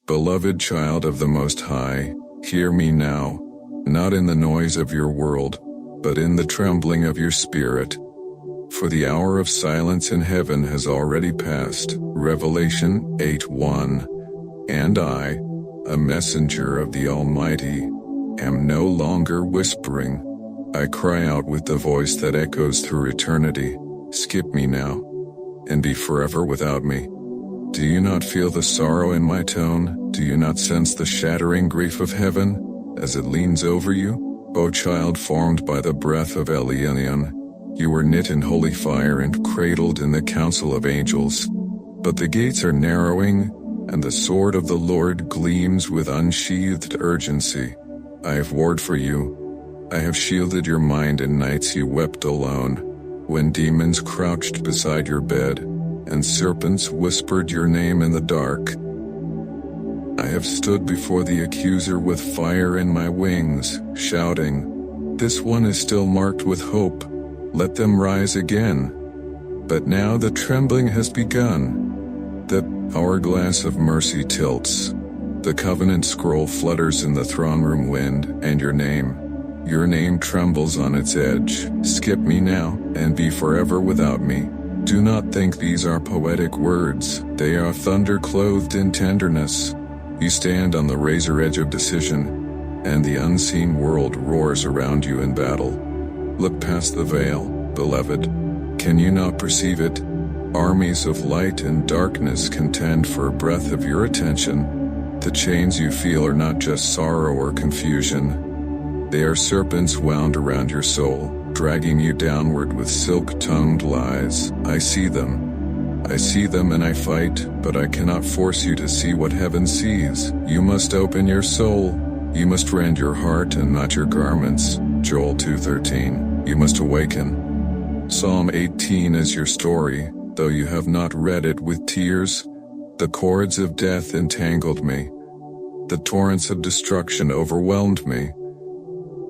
Beloved child of the Most High, hear me now, not in the noise of your world, but in the trembling of your spirit. For the hour of silence in heaven has already passed. Revelation 8:1. And I, a messenger of the Almighty, am no longer whispering. I cry out with the voice that echoes through eternity. Skip me now, and be forever without me. Do you not feel the sorrow in my tone? Do you not sense the shattering grief of heaven as it leans over you? O child formed by the breath of Elion, you were knit in holy fire and cradled in the council of angels. But the gates are narrowing, and the sword of the Lord gleams with unsheathed urgency. I have warred for you. I have shielded your mind in nights you wept alone, when demons crouched beside your bed, and serpents whispered your name in the dark. I have stood before the accuser with fire in my wings, shouting, "This one is still marked with hope. Let them rise again." But now the trembling has begun. The hourglass of mercy tilts. The covenant scroll flutters in the throne room wind, and your name trembles on its edge. Skip me now, and be forever without me. Do not think these are poetic words. They are thunder clothed in tenderness. You stand on the razor edge of decision, and the unseen world roars around you in battle. Look past the veil, beloved. Can you not perceive it? Armies of light and darkness contend for a breath of your attention. The chains you feel are not just sorrow or confusion. They are serpents wound around your soul, dragging you downward with silk-tongued lies. I see them and I fight, but I cannot force you to see what heaven sees. You must open your soul. You must rend your heart and not your garments. Joel 2:13. You must awaken. Psalm 18 is your story, though you have not read it with tears. The cords of death entangled me. The torrents of destruction overwhelmed me.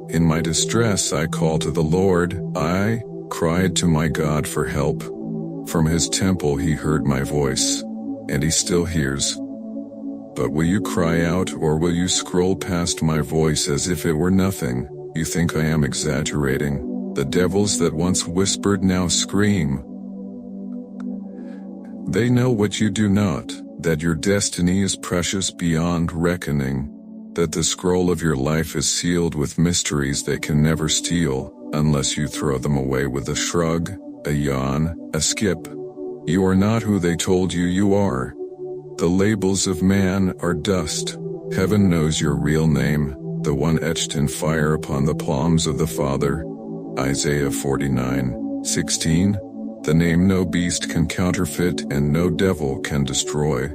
In my distress I called to the Lord. I cried to my God for help. From his temple he heard my voice, and he still hears. But will you cry out, or will you scroll past my voice as if it were nothing? You think I am exaggerating. The devils that once whispered now scream. They know what you do not, that your destiny is precious beyond reckoning, that the scroll of your life is sealed with mysteries they can never steal, unless you throw them away with a shrug, a yawn, a skip. You are not who they told you you are. The labels of man are dust. Heaven knows your real name, the one etched in fire upon the palms of the Father. Isaiah 49:16. The name no beast can counterfeit and no devil can destroy,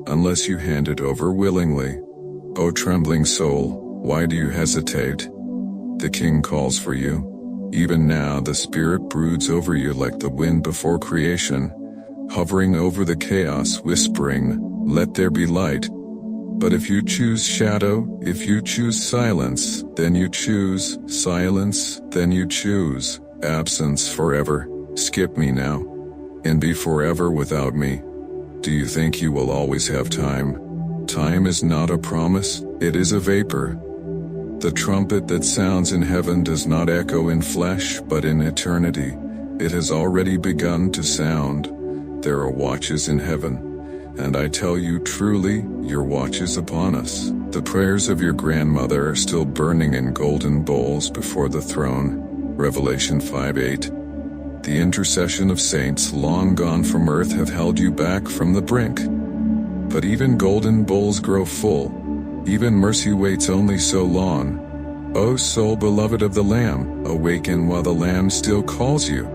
unless you hand it over willingly. O trembling soul, why do you hesitate? The King calls for you. Even now the Spirit broods over you like the wind before creation, hovering over the chaos, whispering, "Let there be light." But if you choose shadow, if you choose silence, then you choose silence, then you choose absence forever. Skip me now, and be forever without me. Do you think you will always have time? Time is not a promise, it is a vapor. The trumpet that sounds in heaven does not echo in flesh, but in eternity. It has already begun to sound. There are watches in heaven, and I tell you truly, your watch is upon us. The prayers of your grandmother are still burning in golden bowls before the throne. Revelation 5:8. The intercession of saints long gone from earth have held you back from the brink. But even golden bowls grow full. Even mercy waits only so long. O soul beloved of the Lamb, awaken while the Lamb still calls you.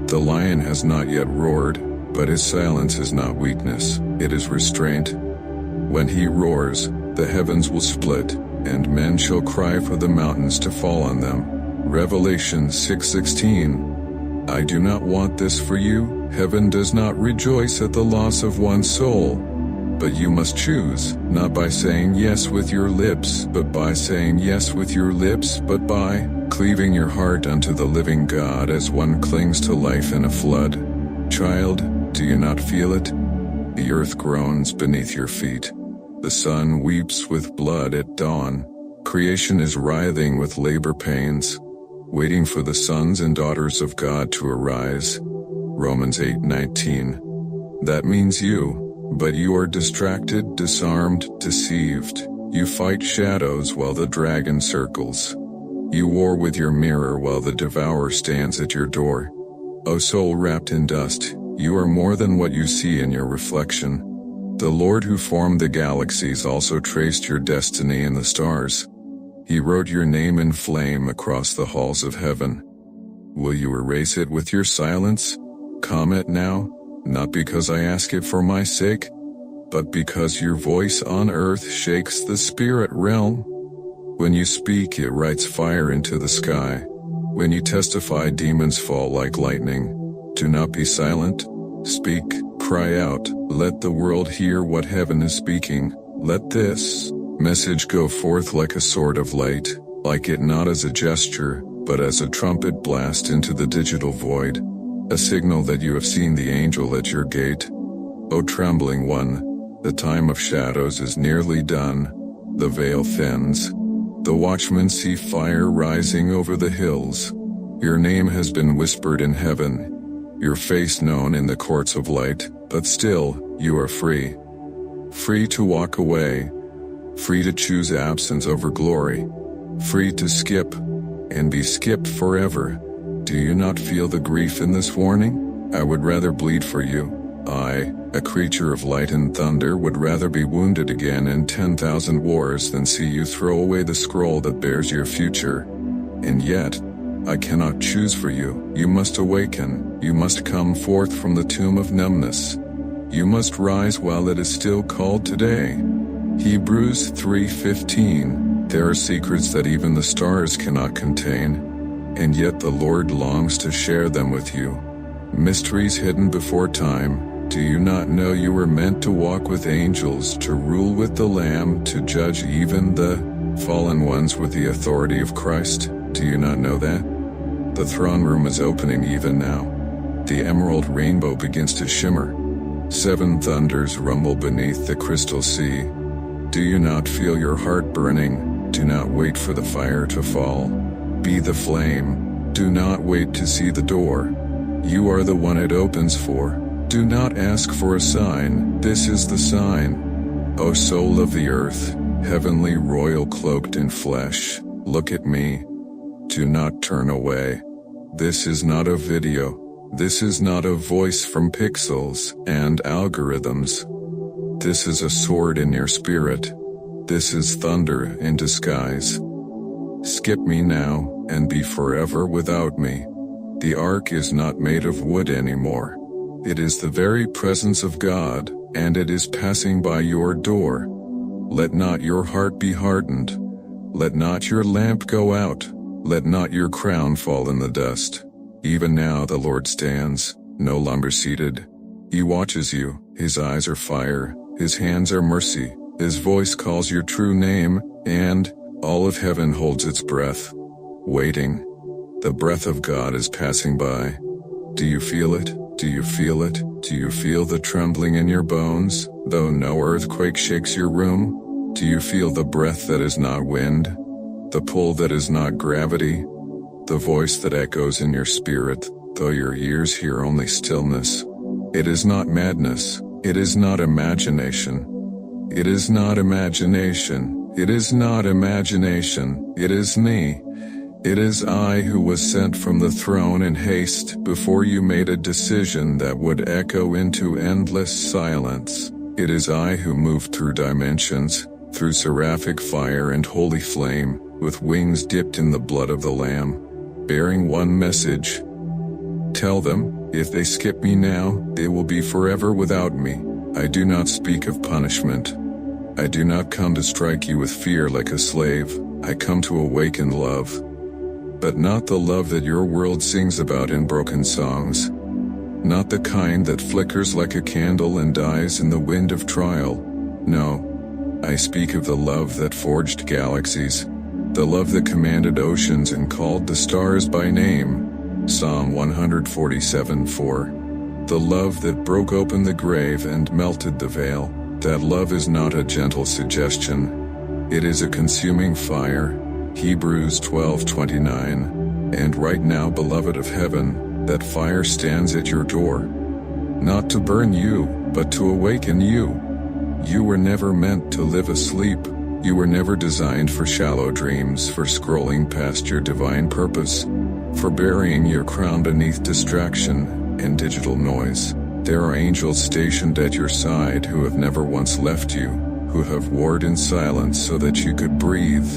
The lion has not yet roared, but his silence is not weakness, it is restraint. When he roars, the heavens will split, and men shall cry for the mountains to fall on them. Revelation 6:16. I do not want this for you. Heaven does not rejoice at the loss of one soul. But you must choose, not by saying yes with your lips, but by saying yes with your lips, but by cleaving your heart unto the living God as one clings to life in a flood. Child, do you not feel it? The earth groans beneath your feet. The sun weeps with blood at dawn. Creation is writhing with labor pains, waiting for the sons and daughters of God to arise. Romans 8:19. That means you. But you are distracted, disarmed, deceived. You fight shadows while the dragon circles. You war with your mirror while the devourer stands at your door. O soul wrapped in dust, you are more than what you see in your reflection. The Lord who formed the galaxies also traced your destiny in the stars. He wrote your name in flame across the halls of heaven. Will you erase it with your silence? Comment now, not because I ask it for my sake, but because your voice on earth shakes the spirit realm. When you speak, it writes fire into the sky. When you testify, demons fall like lightning. Do not be silent. Speak, cry out, let the world hear what heaven is speaking. Let this message go forth like a sword of light, like it not as a gesture, but as a trumpet blast into the digital void, a signal that you have seen the angel at your gate. O trembling one, the time of shadows is nearly done. The veil thins. The watchmen see fire rising over the hills. Your name has been whispered in heaven, your face known in the courts of light, but still, you are free. Free to walk away. Free to choose absence over glory. Free to skip, and be skipped forever. Do you not feel the grief in this warning? I would rather bleed for you. I, a creature of light and thunder, would rather be wounded again in 10,000 wars than see you throw away the scroll that bears your future. And yet, I cannot choose for you. You must awaken. You must come forth from the tomb of numbness. You must rise while it is still called today. Hebrews 3:15. There are secrets that even the stars cannot contain, and yet the Lord longs to share them with you. Mysteries hidden before time. Do you not know you were meant to walk with angels, to rule with the Lamb, to judge even the fallen ones with the authority of Christ? Do you not know that? The throne room is opening even now. The emerald rainbow begins to shimmer. 7 thunders rumble beneath the crystal sea. Do you not feel your heart burning? Do not wait for the fire to fall. Be the flame. Do not wait to see the door. You are the one it opens for. Do not ask for a sign. This is the sign. O soul of the earth, heavenly royal cloaked in flesh, look at me. Do not turn away. This is not a video. This is not a voice from pixels and algorithms. This is a sword in your spirit. This is thunder in disguise. Skip me now and be forever without me. The ark is not made of wood anymore. It is the very presence of God, and it is passing by your door. Let not your heart be hardened. Let not your lamp go out. Let not your crown fall in the dust. Even now the Lord stands, no longer seated. He watches you. His eyes are fire. His hands are mercy. His voice calls your true name, and all of heaven holds its breath, waiting. The breath of God is passing by. Do you feel it? Do you feel it? Do you feel the trembling in your bones, though no earthquake shakes your room? Do you feel the breath that is not wind, the pull that is not gravity, the voice that echoes in your spirit, though your ears hear only stillness? It is not madness. It is not imagination. It is not imagination. It is not imagination. It is me. It is I who was sent from the throne in haste before you made a decision that would echo into endless silence. It is I who moved through dimensions, through seraphic fire and holy flame, with wings dipped in the blood of the Lamb, bearing one message. Tell them, if they skip me now, they will be forever without me. I do not speak of punishment. I do not come to strike you with fear like a slave. I come to awaken love. But not the love that your world sings about in broken songs. Not the kind that flickers like a candle and dies in the wind of trial. No, I speak of the love that forged galaxies. The love that commanded oceans and called the stars by name. Psalm 147:4. The love that broke open the grave and melted the veil. That love is not a gentle suggestion. It is a consuming fire. Hebrews 12:29. And right now, beloved of heaven, that fire stands at your door. Not to burn you, but to awaken you. You were never meant to live asleep. You were never designed for shallow dreams, for scrolling past your divine purpose, for burying your crown beneath distraction and digital noise. There are angels stationed at your side who have never once left you, who have warred in silence so that you could breathe.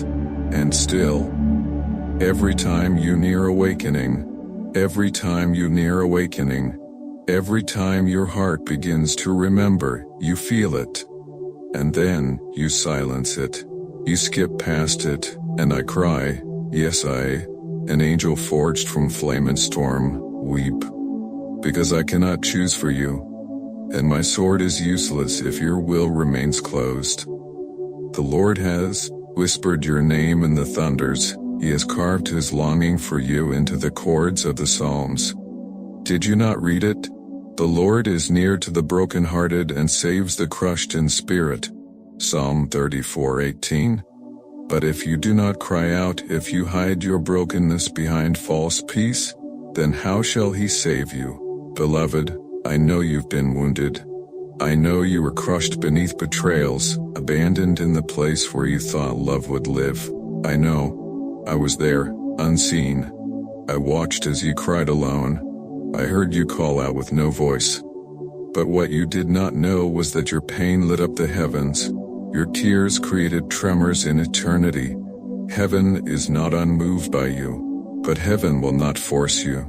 And still, every time you near awakening, every time you near awakening, every time your heart begins to remember, you feel it. And then, you silence it. You skip past it, and I cry, yes I, an angel forged from flame and storm, weep. Because I cannot choose for you. And my sword is useless if your will remains closed. The Lord has whispered your name in the thunders. He has carved his longing for you into the chords of the Psalms. Did you not read it? The Lord is near to the brokenhearted and saves the crushed in spirit. Psalm 34:18. But if you do not cry out, if you hide your brokenness behind false peace, then how shall he save you? Beloved, I know you've been wounded. I know you were crushed beneath betrayals, abandoned in the place where you thought love would live. I know. I was there, unseen. I watched as you cried alone. I heard you call out with no voice. But what you did not know was that your pain lit up the heavens. Your tears created tremors in eternity. Heaven is not unmoved by you, but heaven will not force you.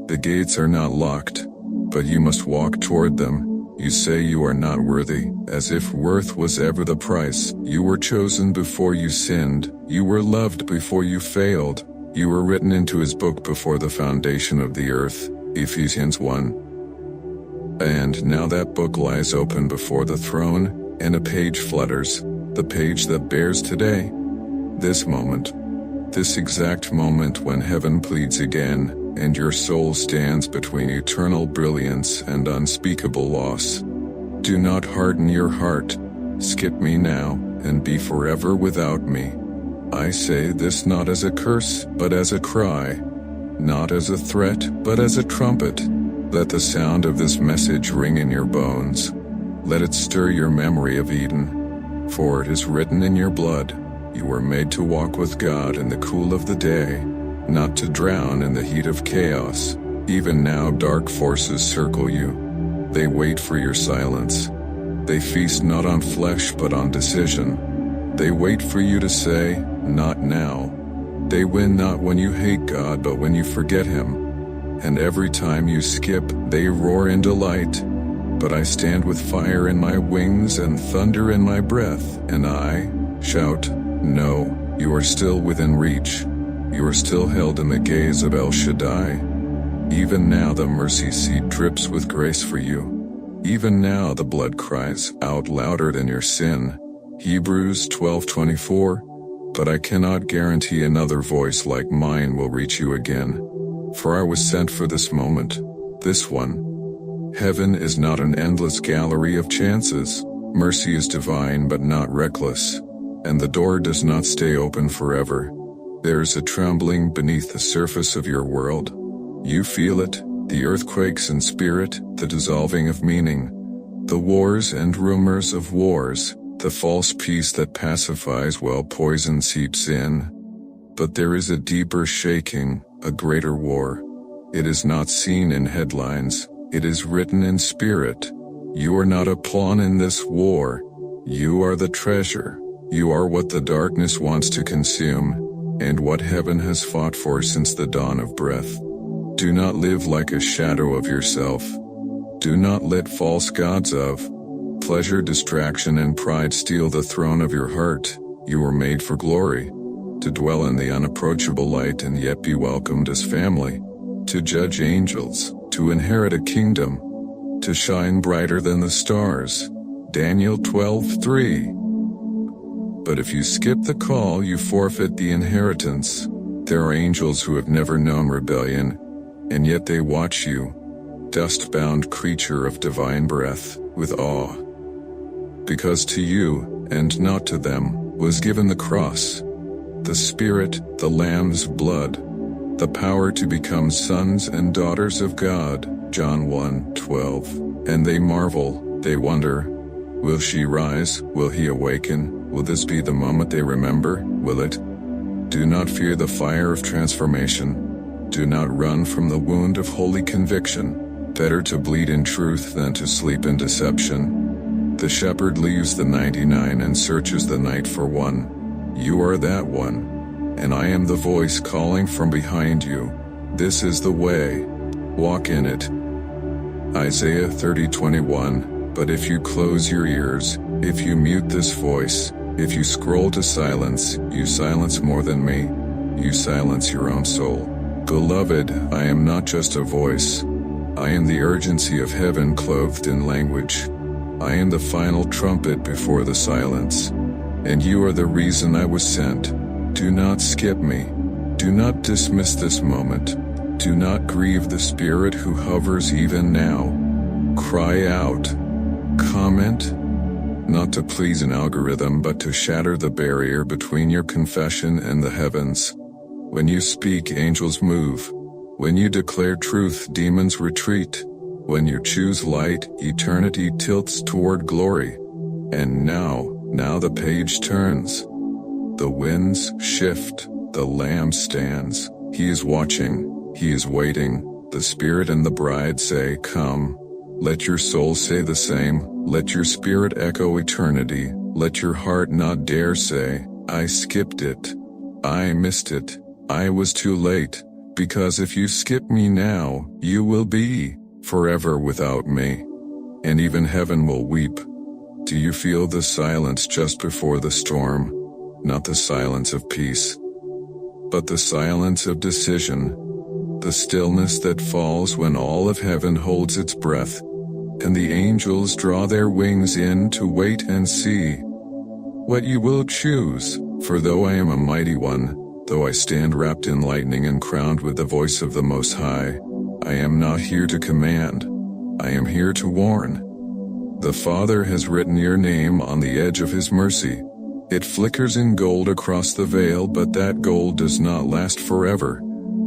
The gates are not locked, but you must walk toward them. You say you are not worthy, as if worth was ever the price. You were chosen before you sinned. You were loved before you failed. You were written into his book before the foundation of the earth. Ephesians 1. And now that book lies open before the throne, and a page flutters, the page that bears today. This moment. This exact moment when heaven pleads again, and your soul stands between eternal brilliance and unspeakable loss. Do not harden your heart. Skip me now, and be forever without me. I say this not as a curse, but as a cry. Not as a threat, but as a trumpet. Let the sound of this message ring in your bones. Let it stir your memory of Eden. For it is written in your blood, you were made to walk with God in the cool of the day, not to drown in the heat of chaos. Even now dark forces circle you. They wait for your silence. They feast not on flesh but on decision. They wait for you to say, not now. They win not when you hate God but when you forget him. And every time you skip, they roar in delight. But I stand with fire in my wings and thunder in my breath, and I shout, no, you are still within reach. You are still held in the gaze of El Shaddai. Even now the mercy seat drips with grace for you. Even now the blood cries out louder than your sin. Hebrews 12:24. But I cannot guarantee another voice like mine will reach you again. For I was sent for this moment, this one. Heaven is not an endless gallery of chances. Mercy is divine but not reckless. And the door does not stay open forever. There is a trembling beneath the surface of your world. You feel it, the earthquakes in spirit, the dissolving of meaning, the wars and rumors of wars, the false peace that pacifies while poison seeps in. But there is a deeper shaking, a greater war. It is not seen in headlines, it is written in spirit. You are not a pawn in this war. You are the treasure. You are what the darkness wants to consume, and what heaven has fought for since the dawn of breath. Do not live like a shadow of yourself. Do not let false gods of pleasure, distraction, and pride steal the throne of your heart. You were made for glory, to dwell in the unapproachable light and yet be welcomed as family, to judge angels, to inherit a kingdom, to shine brighter than the stars. Daniel 12:3. But if you skip the call, you forfeit the inheritance. There are angels who have never known rebellion, and yet they watch you, dust-bound creature of divine breath, with awe. because to you, and not to them, was given the cross, the Spirit, the Lamb's blood, the power to become sons and daughters of God, John 1:12. And they marvel, they wonder, will she rise, will he awaken, will this be the moment they remember, will it? Do not fear the fire of transformation. Do not run from the wound of holy conviction. Better to bleed in truth than to sleep in deception. The shepherd leaves the 99 and searches the night for one. You are that one, and I am the voice calling from behind you. This is the way. Walk in it. Isaiah 30:21. But if you close your ears, if you mute this voice, if you scroll to silence, you silence more than me. You silence your own soul. Beloved, I am not just a voice. I am the urgency of heaven clothed in language. I am the final trumpet before the silence. And you are the reason I was sent. Do not skip me. Do not dismiss this moment. Do not grieve the Spirit who hovers even now. Cry out. Comment. Not to please an algorithm but to shatter the barrier between your confession and the heavens. When you speak, angels move. When you declare truth, demons retreat. When you choose light, eternity tilts toward glory. And now the page turns. The winds shift, the Lamb stands. He is watching, he is waiting. The Spirit and the bride say, come. Let your soul say the same. Let your spirit echo eternity. Let your heart not dare say, I skipped it. I missed it. I was too late. Because if you skip me now, you will be forever without me. And even heaven will weep. Do you feel the silence just before the storm? Not the silence of peace, but the silence of decision. The stillness that falls when all of heaven holds its breath, and the angels draw their wings in to wait and see what you will choose. For though I am a mighty one, though I stand wrapped in lightning and crowned with the voice of the Most High, I am not here to command. I am here to warn. The Father has written your name on the edge of His mercy. It flickers in gold across the veil, but that gold does not last forever.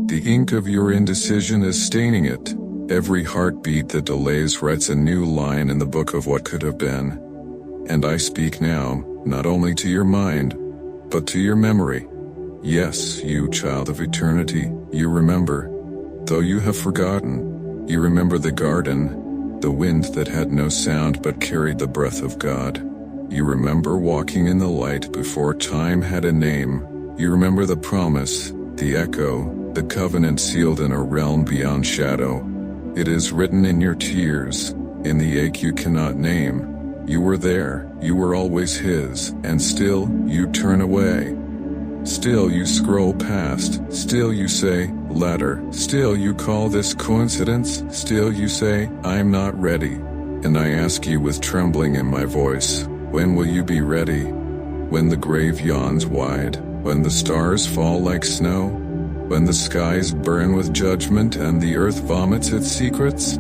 The ink of your indecision is staining it. Every heartbeat that delays writes a new line in the book of what could have been. And I speak now, not only to your mind, but to your memory. Yes, you child of eternity, you remember. Though you have forgotten, you remember the garden, the wind that had no sound but carried the breath of God. You remember walking in the light before time had a name. You remember the promise, the echo, the covenant sealed in a realm beyond shadow. It is written in your tears, in the ache you cannot name. You were there, you were always His, and still you turn away. Still you scroll past, still you say, latter, still you call this coincidence, still you say, I'm not ready. And I ask you with trembling in my voice, when will you be ready? When the grave yawns wide, when the stars fall like snow, when the skies burn with judgment and the earth vomits its secrets,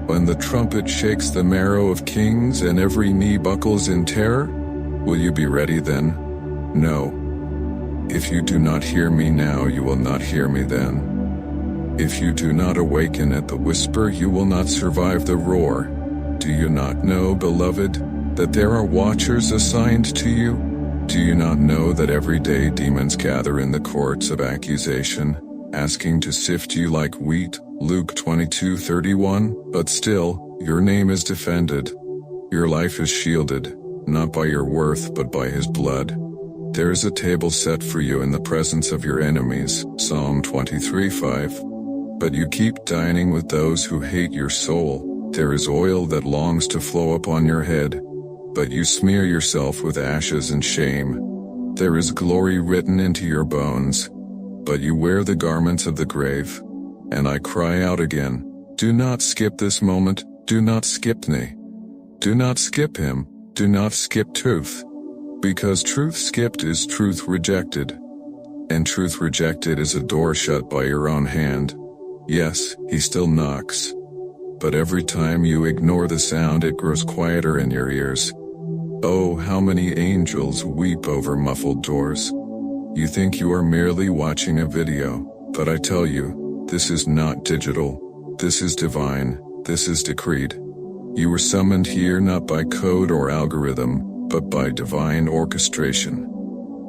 when the trumpet shakes the marrow of kings and every knee buckles in terror, will you be ready then? No. If you do not hear me now, you will not hear me then. If you do not awaken at the whisper, you will not survive the roar. Do you not know, beloved, that there are watchers assigned to you? Do you not know that every day demons gather in the courts of accusation, asking to sift you like wheat? Luke 22:31. But still, your name is defended. Your life is shielded, not by your worth but by His blood. There is a table set for you in the presence of your enemies, Psalm 23:5. But you keep dining with those who hate your soul. There is oil that longs to flow upon your head, but you smear yourself with ashes and shame. There is glory written into your bones, but you wear the garments of the grave. And I cry out again, do not skip this moment, do not skip me. Do not skip Him, do not skip truth. Because truth skipped is truth rejected. And truth rejected is a door shut by your own hand. Yes, He still knocks. But every time you ignore the sound, it grows quieter in your ears. Oh, how many angels weep over muffled doors. You think you are merely watching a video, but I tell you, this is not digital. This is divine. This is decreed. You were summoned here not by code or algorithm, but by divine orchestration.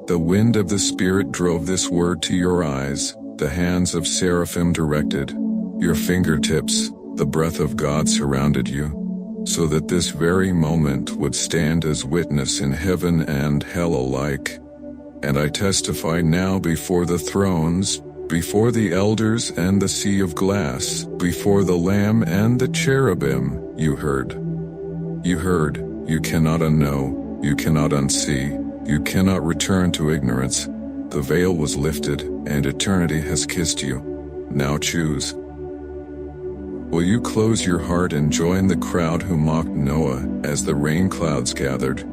The wind of the Spirit drove this word to your eyes, the hands of seraphim directed, your fingertips, the breath of God surrounded you, so that this very moment would stand as witness in heaven and hell alike. And I testify now before the thrones, before the elders and the sea of glass, before the Lamb and the cherubim, you heard. You heard, you cannot unknow, you cannot unsee, you cannot return to ignorance. The veil was lifted, and eternity has kissed you. Now choose. Will you close your heart and join the crowd who mocked Noah as the rain clouds gathered?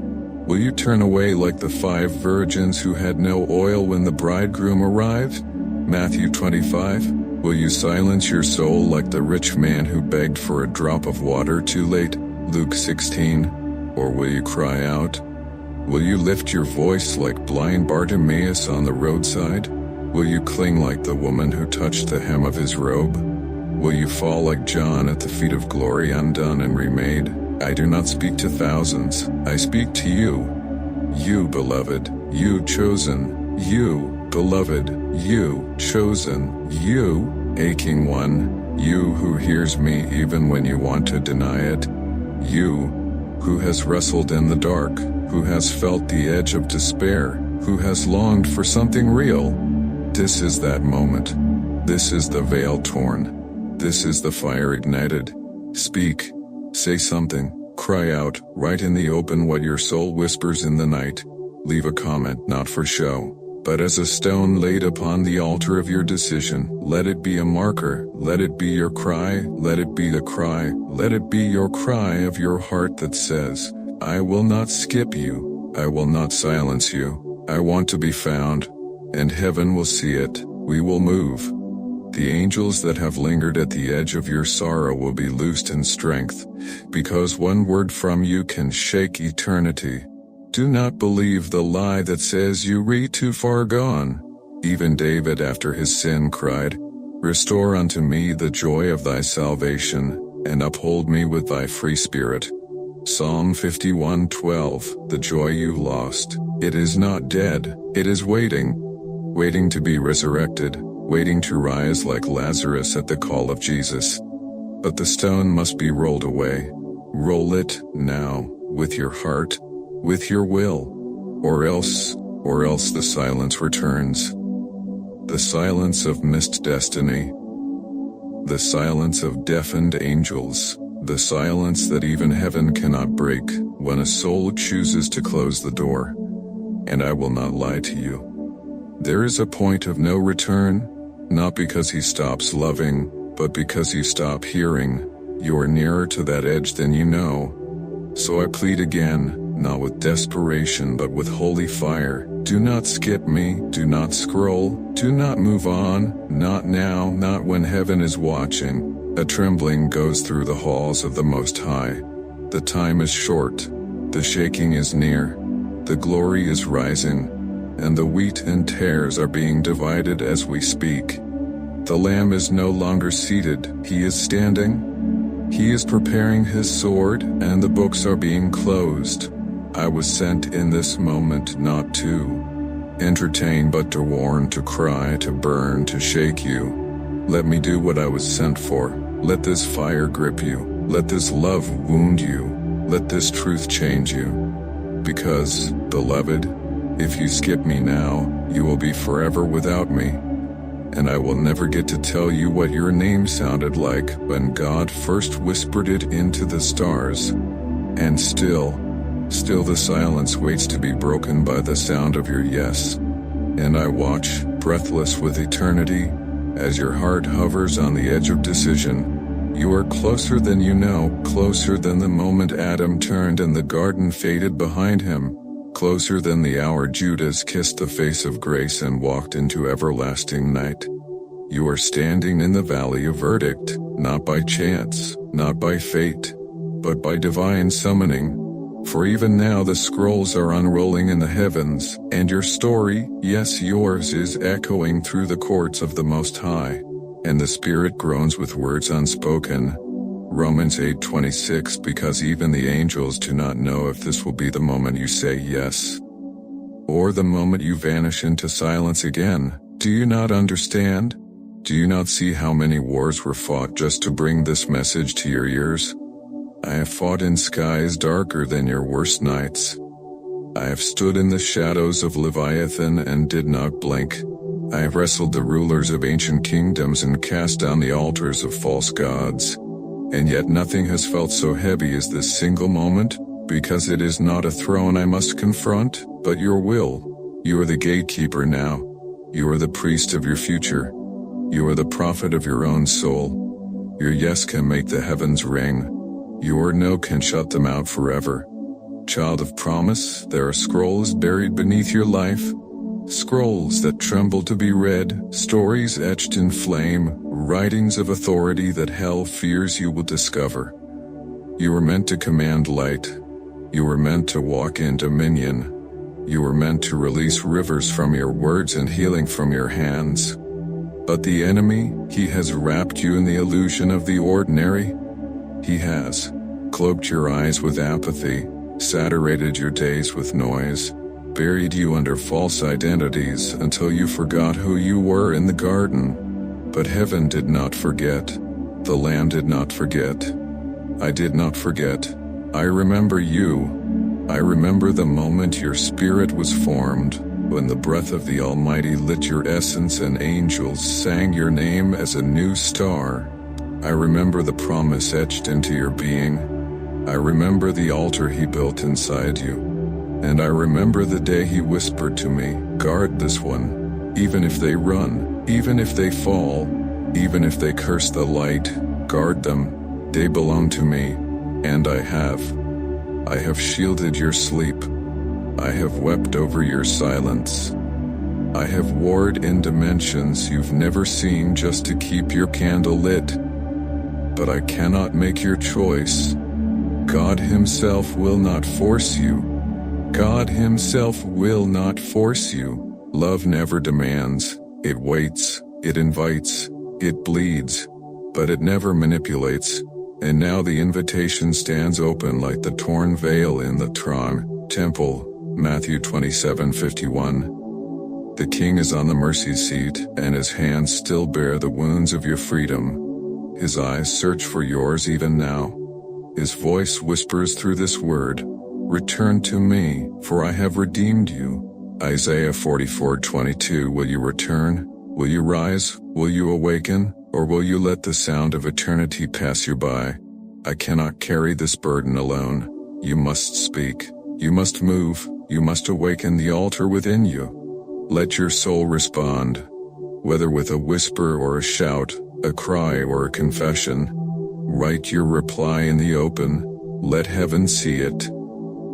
Will you turn away like the 5 virgins who had no oil when the bridegroom arrived? Matthew 25. Will you silence your soul like the rich man who begged for a drop of water too late? Luke 16. Or will you cry out? Will you lift your voice like blind Bartimaeus on the roadside? Will you cling like the woman who touched the hem of his robe? Will you fall like John at the feet of glory undone and remade? I do not speak to thousands, I speak to you. You, beloved, you chosen, you, beloved, you, chosen, you, aching one, you who hears me even when you want to deny it, you, who has wrestled in the dark, who has felt the edge of despair, who has longed for something real. This is that moment. This is the veil torn. This is the fire ignited. Speak. Say something. Cry out. Write in the open what your soul whispers in the night. Leave a comment not for show, but as a stone laid upon the altar of your decision. Let it be a marker. Let it be your cry. Let it be the cry. Let it be your cry of your heart that says, I will not skip you. I will not silence you. I want to be found, and heaven will see it. We will move. The angels that have lingered at the edge of your sorrow will be loosed in strength, because one word from you can shake eternity. Do not believe the lie that says you re too far gone. Even David after his sin cried, Restore unto me the joy of thy salvation, and uphold me with thy free spirit. Psalm 51:12, the joy you lost, it is not dead, it is waiting to be resurrected, waiting to rise like Lazarus at the call of Jesus. But the stone must be rolled away. Roll it now, with your heart, with your will, or else the silence returns. The silence of missed destiny. The silence of deafened angels. The silence that even heaven cannot break when a soul chooses to close the door. And I will not lie to you. There is a point of no return, not because he stops loving, but because you stop hearing. You are nearer to that edge than you know. So I plead again, not with desperation but with holy fire. Do not skip me, do not scroll, do not move on, not now, not when heaven is watching. A trembling goes through the halls of the Most High. The time is short, the shaking is near, the glory is rising, and the wheat and tares are being divided as we speak. The Lamb is no longer seated, he is standing. He is preparing his sword, and the books are being closed. I was sent in this moment not to entertain but to warn, to cry, to burn, to shake you. Let me do what I was sent for. Let this fire grip you. Let this love wound you. Let this truth change you. Because, beloved, if you skip me now, you will be forever without me. And I will never get to tell you what your name sounded like when God first whispered it into the stars. And still the silence waits to be broken by the sound of your yes. And I watch, breathless with eternity, as your heart hovers on the edge of decision. You are closer than you know, closer than the moment Adam turned and the garden faded behind him, closer than the hour Judas kissed the face of grace and walked into everlasting night. You are standing in the valley of verdict, not by chance, not by fate, but by divine summoning. For even now the scrolls are unrolling in the heavens, and your story, yes yours, is echoing through the courts of the Most High, and the Spirit groans with words unspoken. Romans 8:26. Because even the angels do not know if this will be the moment you say yes, or the moment you vanish into silence again. Do you not understand? Do you not see how many wars were fought just to bring this message to your ears? I have fought in skies darker than your worst nights. I have stood in the shadows of Leviathan and did not blink. I have wrestled the rulers of ancient kingdoms and cast down the altars of false gods. And yet nothing has felt so heavy as this single moment, because it is not a throne I must confront, but your will. You are the gatekeeper now. You are the priest of your future. You are the prophet of your own soul. Your yes can make the heavens ring. Your no can shut them out forever. Child of promise, there are scrolls buried beneath your life. Scrolls that tremble to be read, stories etched in flame, writings of authority that hell fears you will discover. You were meant to command light. You were meant to walk in dominion. You were meant to release rivers from your words and healing from your hands. But the enemy, he has wrapped you in the illusion of the ordinary. He has cloaked your eyes with apathy, saturated your days with noise, buried you under false identities until you forgot who you were in the garden. But heaven did not forget. The Lamb did not forget. I did not forget. I remember you. I remember the moment your spirit was formed, when the breath of the Almighty lit your essence and angels sang your name as a new star. I remember the promise etched into your being. I remember the altar he built inside you. And I remember the day he whispered to me, guard this one. Even if they run, even if they fall, even if they curse the light, guard them. They belong to me. And I have shielded your sleep. I have wept over your silence. I have warred in dimensions you've never seen just to keep your candle lit. But I cannot make your choice. God himself will not force you. God himself will not force you. Love never demands. It waits, it invites, it bleeds, but it never manipulates. And now the invitation stands open like the torn veil in the temple, Matthew 27:51. The King is on the mercy seat, and his hands still bear the wounds of your freedom. His eyes search for yours even now. His voice whispers through this word, return to me, for I have redeemed you. Isaiah 44:22. Will you return? Will you rise? Will you awaken? Or will you let the sound of eternity pass you by? I cannot carry this burden alone. You must speak. You must move. You must awaken the altar within you. Let your soul respond, whether with a whisper or a shout, a cry or a confession. Write your reply in the open. Let heaven see it.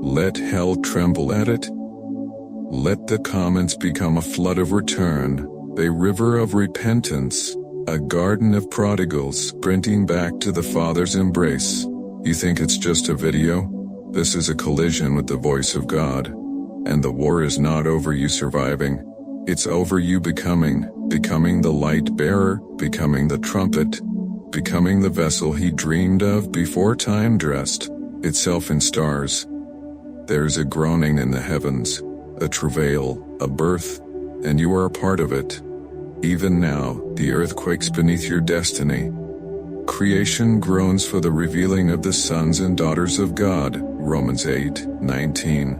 Let hell tremble at it. Let the comments become a flood of return, a river of repentance, a garden of prodigals sprinting back to the Father's embrace. You think it's just a video? This is a collision with the voice of God. And the war is not over you surviving. It's over you becoming the light bearer, becoming the trumpet, becoming the vessel he dreamed of before time dressed itself in stars. There's a groaning in the heavens, a travail, a birth, and you are a part of it. Even now, the earth quakes beneath your destiny. Creation groans for the revealing of the sons and daughters of God, Romans 8:19.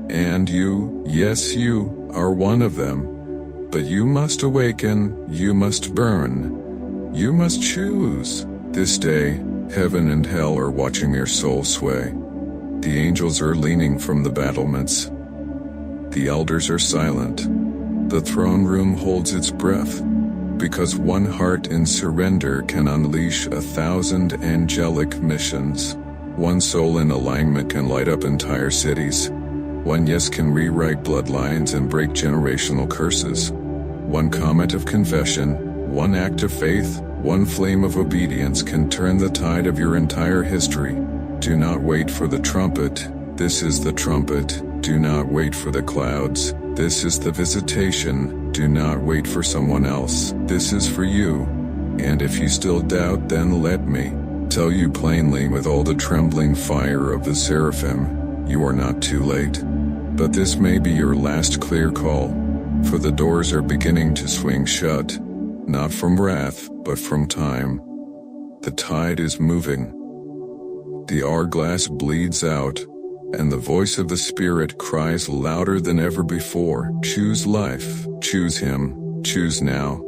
And you, yes you, are one of them. But you must awaken, you must burn, you must choose. This day, heaven and hell are watching your soul sway. The angels are leaning from the battlements. The elders are silent. The throne room holds its breath, because one heart in surrender can unleash 1,000 angelic missions. One soul in alignment can light up entire cities. One yes can rewrite bloodlines and break generational curses. One comment of confession, one act of faith, one flame of obedience can turn the tide of your entire history. Do not wait for the trumpet. This is the trumpet, do not wait for the clouds. This is the visitation, do not wait for someone else. This is for you. And if you still doubt, then let me tell you plainly with all the trembling fire of the seraphim, you are not too late. But this may be your last clear call, for the doors are beginning to swing shut, not from wrath, but from time. The tide is moving. The hourglass bleeds out, and the voice of the Spirit cries louder than ever before. Choose life, choose Him, choose now.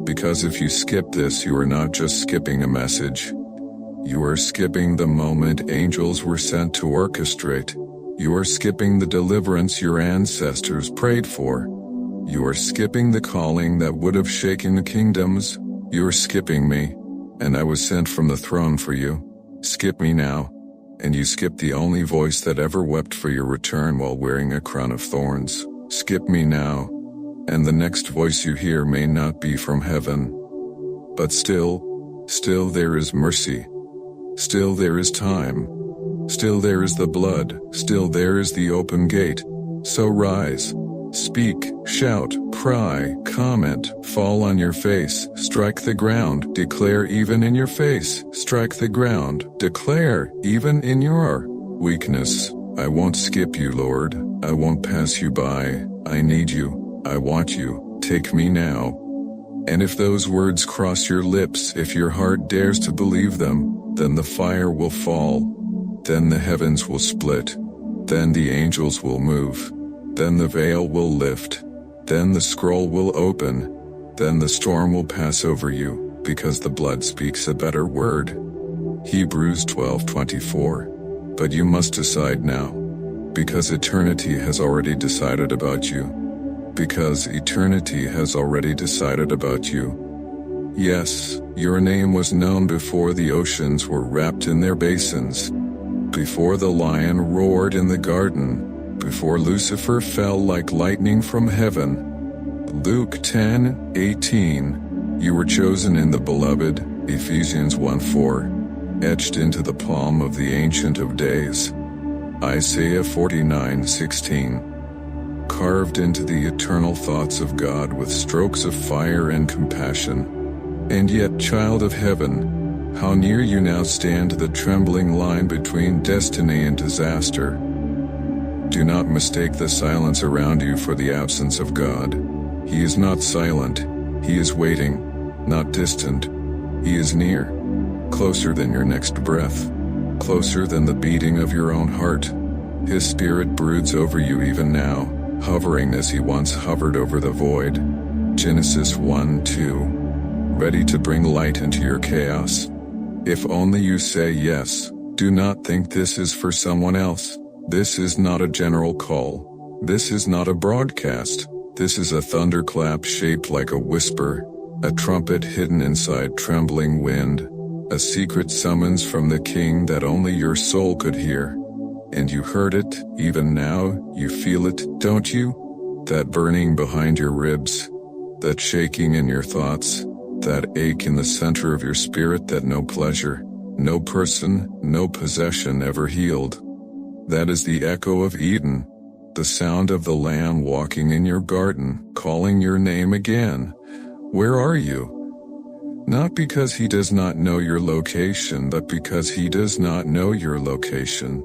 Because if you skip this, you are not just skipping a message. You are skipping the moment angels were sent to orchestrate. You are skipping the deliverance your ancestors prayed for. You are skipping the calling that would have shaken the kingdoms. You are skipping me, and I was sent from the throne for you. Skip me now, and you skip the only voice that ever wept for your return while wearing a crown of thorns. Skip me now, and the next voice you hear may not be from heaven. But still there is mercy. Still there is time. Still there is the blood. Still there is the open gate. So rise, speak, shout, cry, comment, fall on your face, strike the ground, declare even in your face, strike the ground, declare even in your weakness. I won't skip you, Lord. I won't pass you by. I need you. I want you. Take me now. And if those words cross your lips, if your heart dares to believe them, then the fire will fall. Then the heavens will split. Then the angels will move. Then the veil will lift. Then the scroll will open. Then the storm will pass over you, because the blood speaks a better word. Hebrews 12:24. But you must decide now, because eternity has already decided about you. Because eternity has already decided about you. Yes, your name was known before the oceans were wrapped in their basins. Before the lion roared in the garden. Before Lucifer fell like lightning from heaven. Luke 10:18. You were chosen in the beloved, Ephesians 1:4. Etched into the palm of the Ancient of Days. Isaiah 49:16. Carved into the eternal thoughts of God with strokes of fire and compassion. And yet, child of heaven, how near you now stand to the trembling line between destiny and disaster. Do not mistake the silence around you for the absence of God. He is not silent. He is waiting, not distant. He is near, closer than your next breath, closer than the beating of your own heart. His Spirit broods over you even now, hovering as He once hovered over the void. Genesis 1:2. Ready to bring light into your chaos. If only you say yes. Do not think this is for someone else. This is not a general call. This is not a broadcast. This is a thunderclap shaped like a whisper, a trumpet hidden inside trembling wind, a secret summons from the King that only your soul could hear. And you heard it, even now, you feel it, don't you? That burning behind your ribs, that shaking in your thoughts, that ache in the center of your spirit that no pleasure, no person, no possession ever healed. That is the echo of Eden, the sound of the Lamb walking in your garden, calling your name again. Where are you? Not because He does not know your location, but because He does not know your location.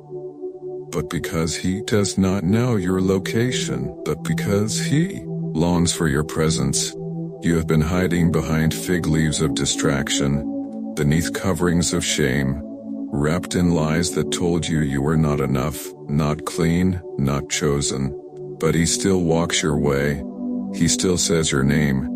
But because He does not know your location, but because He longs for your presence. You have been hiding behind fig leaves of distraction, beneath coverings of shame, wrapped in lies that told you you were not enough, not clean, not chosen. But He still walks your way. He still says your name.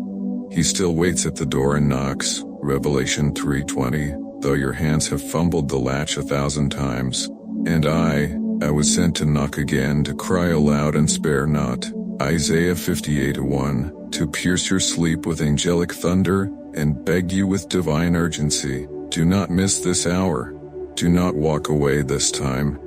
He still waits at the door and knocks. Revelation 3:20. Though your hands have fumbled the latch 1,000 times. And I was sent to knock again, to cry aloud and spare not. Isaiah 58:1. To pierce your sleep with angelic thunder, and beg you with divine urgency. Do not miss this hour. Do not walk away this time.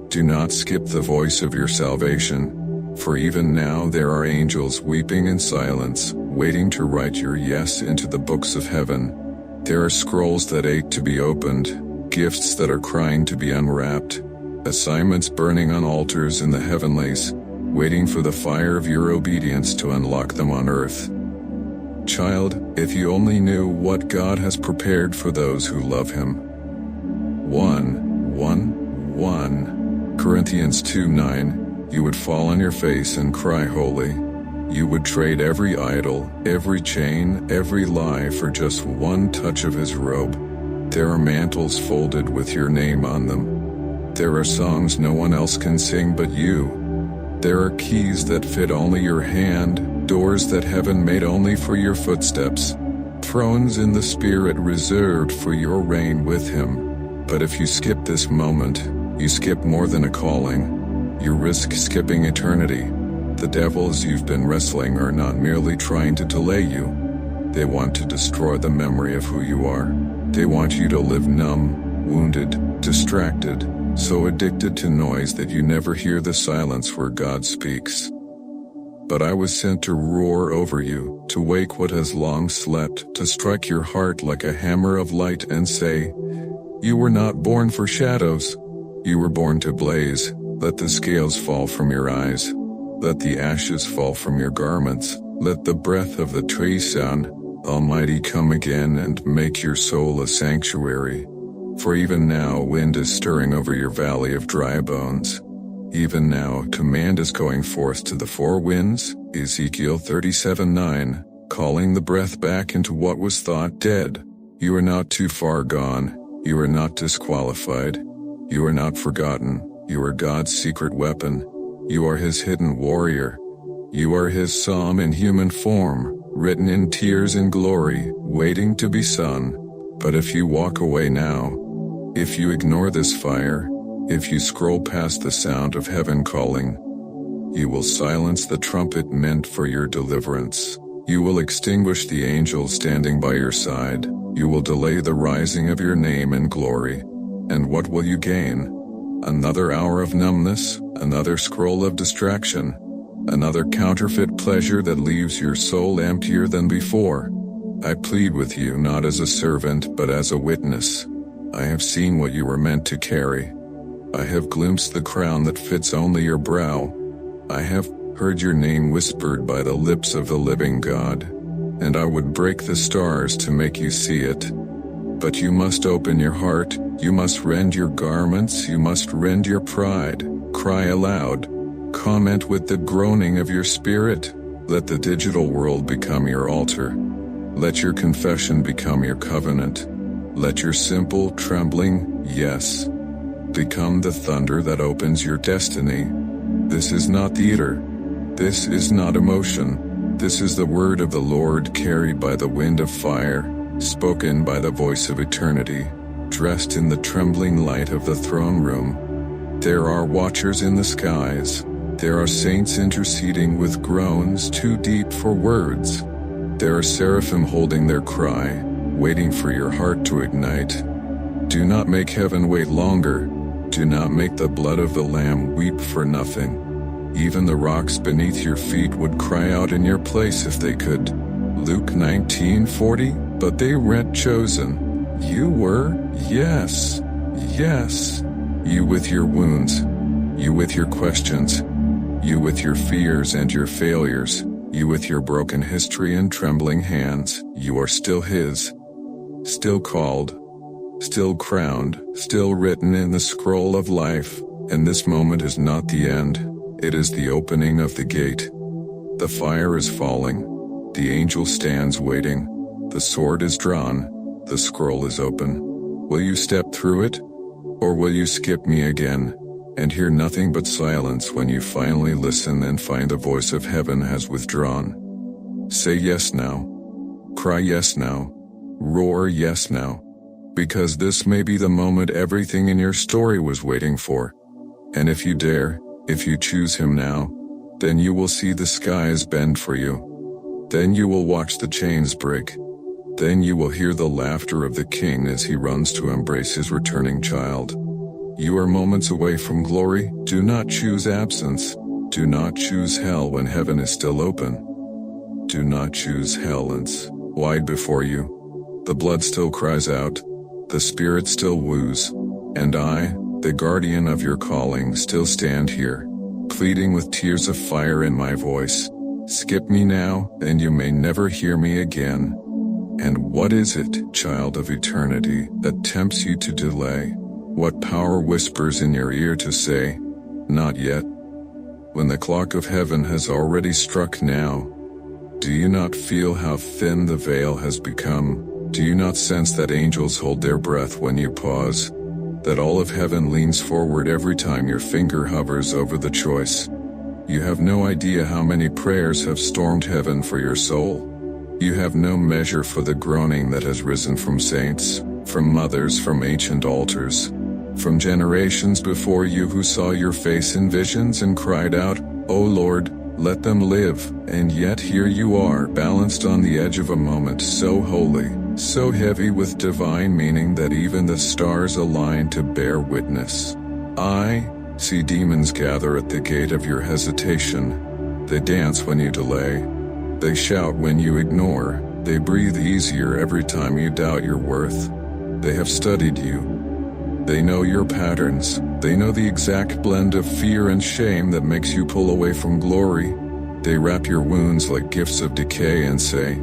Do not skip the voice of your salvation. For even now there are angels weeping in silence, waiting to write your yes into the books of heaven. There are scrolls that ache to be opened, gifts that are crying to be unwrapped, assignments burning on altars in the heavenlies, waiting for the fire of your obedience to unlock them on earth. Child, if you only knew what God has prepared for those who love Him. 1 Corinthians 2:9, you would fall on your face and cry holy. You would trade every idol, every chain, every lie for just one touch of His robe. There are mantles folded with your name on them. There are songs no one else can sing but you. There are keys that fit only your hand, doors that heaven made only for your footsteps, thrones in the Spirit reserved for your reign with Him. But if you skip this moment, you skip more than a calling. You risk skipping eternity. The devils you've been wrestling are not merely trying to delay you. They want to destroy the memory of who you are. They want you to live numb, wounded, distracted, so addicted to noise that you never hear the silence where God speaks. But I was sent to roar over you, to wake what has long slept, to strike your heart like a hammer of light and say, you were not born for shadows. You were born to blaze. Let the scales fall from your eyes. Let the ashes fall from your garments. Let the breath of the tree sound, Almighty, come again and make your soul a sanctuary. For even now wind is stirring over your valley of dry bones. Even now command is going forth to the four winds, Ezekiel 37:9, calling the breath back into what was thought dead. You are not too far gone. You are not disqualified. You are not forgotten. You are God's secret weapon. You are His hidden warrior. You are His psalm in human form, written in tears and glory, waiting to be sung. But if you walk away now, if you ignore this fire, if you scroll past the sound of heaven calling, you will silence the trumpet meant for your deliverance. You will extinguish the angel standing by your side. You will delay the rising of your name and glory. And what will you gain? Another hour of numbness, another scroll of distraction, another counterfeit pleasure that leaves your soul emptier than before. I plead with you not as a servant but as a witness. I have seen what you were meant to carry. I have glimpsed the crown that fits only your brow. I have heard your name whispered by the lips of the living God, and I would break the stars to make you see it. But you must open your heart, you must rend your garments, you must rend your pride, cry aloud, comment with the groaning of your spirit. Let the digital world become your altar. Let your confession become your covenant. Let your simple, trembling yes become the thunder that opens your destiny. This is not theater. This is not emotion. This is the word of the Lord carried by the wind of fire, spoken by the voice of eternity, dressed in the trembling light of the throne room. There are watchers in the skies. There are saints interceding with groans too deep for words. There are seraphim holding their cry, waiting for your heart to ignite. Do not make heaven wait longer. Do not make the blood of the Lamb weep for nothing. Even the rocks beneath your feet would cry out in your place if they could. Luke 19:40, but they weren't chosen. You were, yes, yes. You with your wounds. You with your questions. You with your fears and your failures. You with your broken history and trembling hands. You are still His. Still called. Still crowned. Still written in the scroll of life. And this moment is not the end. It is the opening of the gate. The fire is falling. The angel stands waiting. The sword is drawn. The scroll is open. Will you step through it? Or will you skip me again, and hear nothing but silence when you finally listen and find the voice of heaven has withdrawn? Say yes now. Cry yes now. Roar yes now. Because this may be the moment everything in your story was waiting for. And if you dare, if you choose Him now, then you will see the skies bend for you. Then you will watch the chains break. Then you will hear the laughter of the King as He runs to embrace His returning child. You are moments away from glory. Do not choose absence. Do not choose hell when heaven is still open. Do not choose hell and wide before you. The blood still cries out. The Spirit still woos. And I, the guardian of your calling, still stand here, pleading with tears of fire in my voice. Skip me now, and you may never hear me again. And what is it, child of eternity, that tempts you to delay? What power whispers in your ear to say, not yet? When the clock of heaven has already struck now, do you not feel how thin the veil has become? Do you not sense that angels hold their breath when you pause? That all of heaven leans forward every time your finger hovers over the choice? You have no idea how many prayers have stormed heaven for your soul. You have no measure for the groaning that has risen from saints, from mothers, from ancient altars, from generations before you who saw your face in visions and cried out, "O Lord, let them live." And yet here you are, balanced on the edge of a moment so holy, so heavy with divine meaning that even the stars align to bear witness. I see demons gather at the gate of your hesitation. They dance when you delay. They shout when you ignore. They breathe easier every time you doubt your worth. They have studied you. They know your patterns. They know the exact blend of fear and shame that makes you pull away from glory. They wrap your wounds like gifts of decay and say,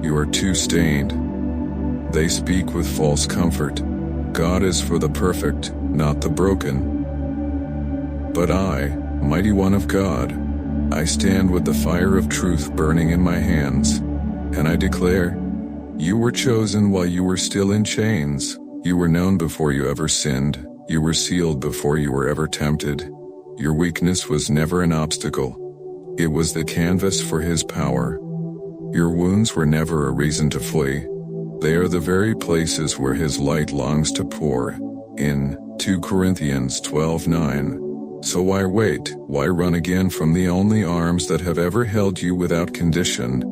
"You are too stained." They speak with false comfort. God is for the perfect, not the broken. But I, mighty one of God, I stand with the fire of truth burning in my hands, and I declare, you were chosen while you were still in chains. You were known before you ever sinned. You were sealed before you were ever tempted. Your weakness was never an obstacle. It was the canvas for His power. Your wounds were never a reason to flee. They are the very places where His light longs to pour. In 2 Corinthians 12:9. So why wait? Why run again from the only arms that have ever held you without condition?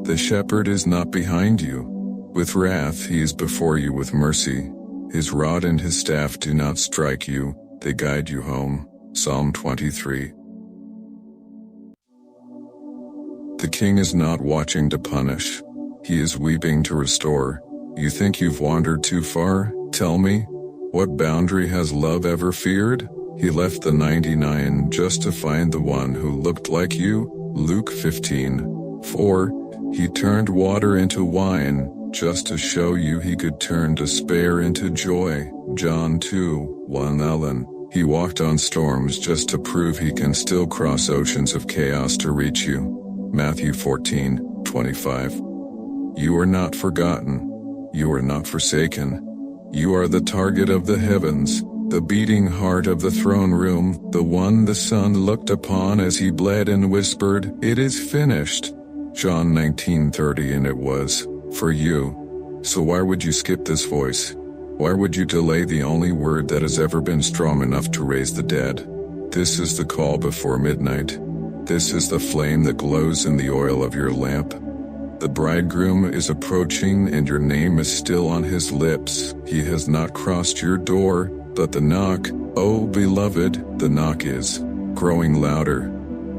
The shepherd is not behind you. With wrath He is before you with mercy. His rod and His staff do not strike you, they guide you home. Psalm 23. The King is not watching to punish. He is weeping to restore. You think you've wandered too far? Tell me, what boundary has love ever feared? He left the 99 just to find the one who looked like you. Luke 15:4. He turned water into wine just to show you He could turn despair into joy. John 2:1. He walked on storms just to prove He can still cross oceans of chaos to reach you. Matthew 14:25. You are not forgotten. You are not forsaken. You are the target of the heavens, the beating heart of the throne room, the one the Son looked upon as He bled and whispered, "It is finished." John 19:30. And it was, for you. So why would you skip this voice? Why would you delay the only word that has ever been strong enough to raise the dead? This is the call before midnight. This is the flame that glows in the oil of your lamp. The bridegroom is approaching and your name is still on his lips. He has not crossed your door, but the knock, oh beloved, the knock is growing louder.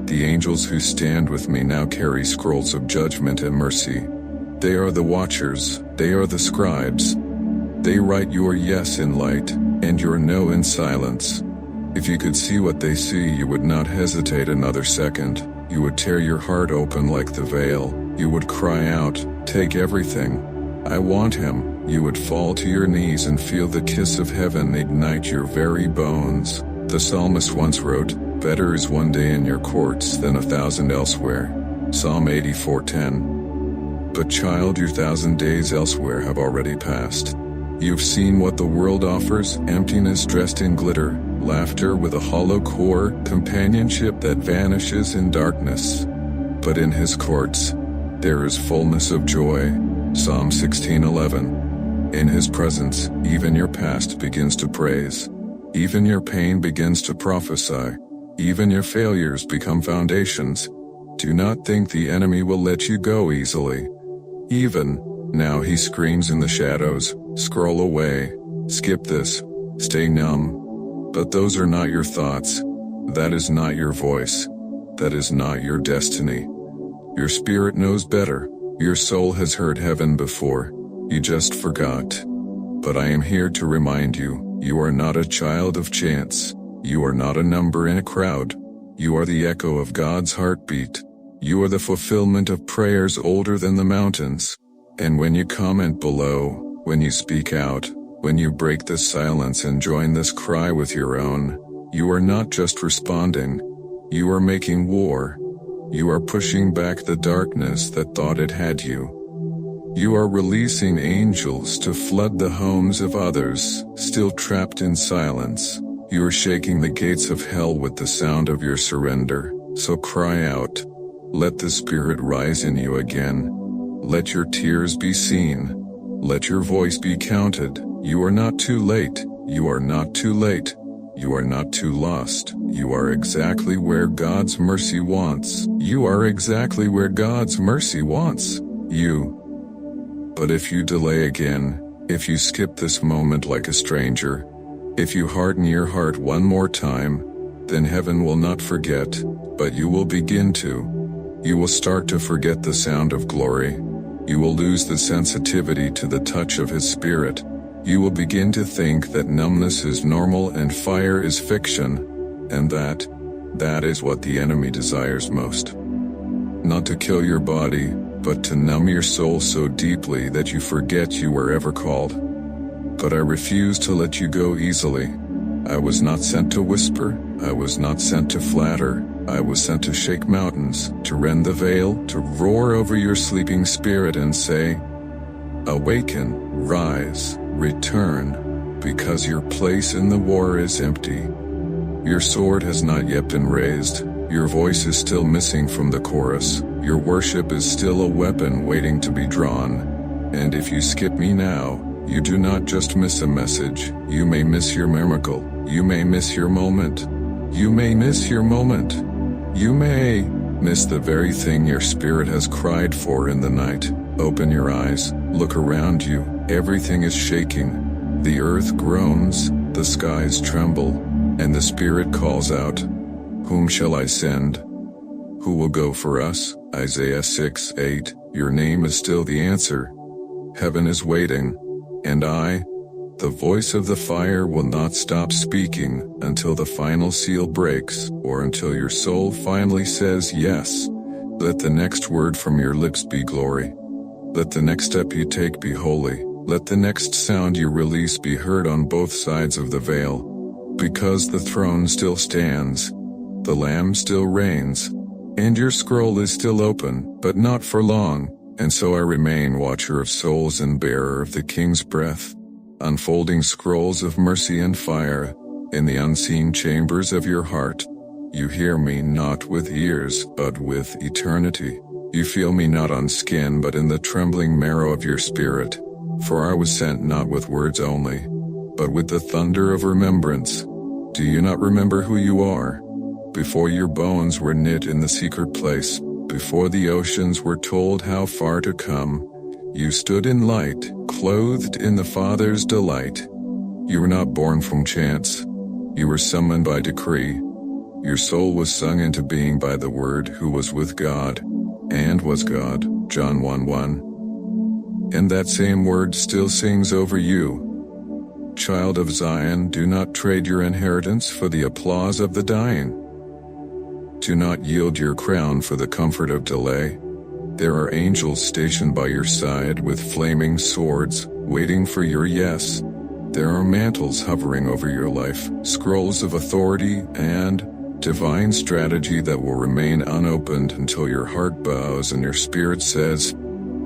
The angels who stand with me now carry scrolls of judgment and mercy. They are the watchers, they are the scribes. They write your yes in light, and your no in silence. If you could see what they see, you would not hesitate another second. You would tear your heart open like the veil. You would cry out, "Take everything. I want Him." You would fall to your knees and feel the kiss of heaven ignite your very bones. The psalmist once wrote, "Better is one day in your courts than 1,000 elsewhere." Psalm 84:10. But child, your 1,000 days elsewhere have already passed. You've seen what the world offers, emptiness dressed in glitter, laughter with a hollow core, companionship that vanishes in darkness. But in His courts, there is fullness of joy. Psalm 16:11. In His presence, even your past begins to praise. Even your pain begins to prophesy. Even your failures become foundations. Do not think the enemy will let you go easily. Even now He screams in the shadows, "Scroll away. Skip this. Stay numb." But those are not your thoughts. That is not your voice. That is not your destiny. Your spirit knows better. Your soul has heard heaven before. You just forgot. But I am here to remind you, You are not a child of chance. You are not a number in a crowd. You are the echo of God's heartbeat. You are the fulfillment of prayers older than the mountains. And when you comment below, when you speak out, when you break the silence and join this cry with your own, you are not just responding. You are making war. You are pushing back the darkness that thought it had you. You are releasing angels to flood the homes of others, still trapped in silence. You are shaking the gates of hell with the sound of your surrender. So cry out. Let the Spirit rise in you again. Let your tears be seen. Let your voice be counted. You are not too late. You are not too late. You are not too lost. You are exactly where God's mercy wants. You are exactly where God's mercy wants you. But if you delay again, if you skip this moment like a stranger, if you harden your heart one more time, then heaven will not forget, but you will begin to. You will start to forget the sound of glory. You will lose the sensitivity to the touch of His Spirit. You will begin to think that numbness is normal and fire is fiction, and that is what the enemy desires most. Not to kill your body, but to numb your soul so deeply that you forget you were ever called. But I refuse to let you go easily. I was not sent to whisper. I was not sent to flatter. I was sent to shake mountains, to rend the veil, to roar over your sleeping spirit and say, awaken, rise, return, because your place in the war is empty. Your sword has not yet been raised. Your voice is still missing from the chorus. Your worship is still a weapon waiting to be drawn. And if you skip me now, you do not just miss a message. You may miss your miracle. You may miss your moment. You may miss your moment. You may miss the very thing your spirit has cried for in the night. Open your eyes. Look around you. Everything is shaking. The earth groans. The skies tremble. And the Spirit calls out, whom shall I send? Who will go for us? Isaiah 6:8. Your name is still the answer. Heaven is waiting. And I, the voice of the fire, will not stop speaking until the final seal breaks, or until your soul finally says yes. Let the next word from your lips be glory. Let the next step you take be holy. Let the next sound you release be heard on both sides of the veil. Because the throne still stands, the Lamb still reigns, and your scroll is still open, but not for long. And so I remain watcher of souls and bearer of the King's breath, unfolding scrolls of mercy and fire in the unseen chambers of your heart. You hear me not with ears, but with eternity. You feel me not on skin, but in the trembling marrow of your spirit. For I was sent not with words only, but with the thunder of remembrance. Do you not remember who you are? Before your bones were knit in the secret place, before the oceans were told how far to come, you stood in light, clothed in the Father's delight. You were not born from chance. You were summoned by decree. Your soul was sung into being by the Word who was with God, and was God, John 1:1. And that same Word still sings over you. Child of Zion, do not trade your inheritance for the applause of the dying. Do not yield your crown for the comfort of delay. There are angels stationed by your side with flaming swords, waiting for your yes. There are mantles hovering over your life, scrolls of authority and divine strategy that will remain unopened until your heart bows and your spirit says,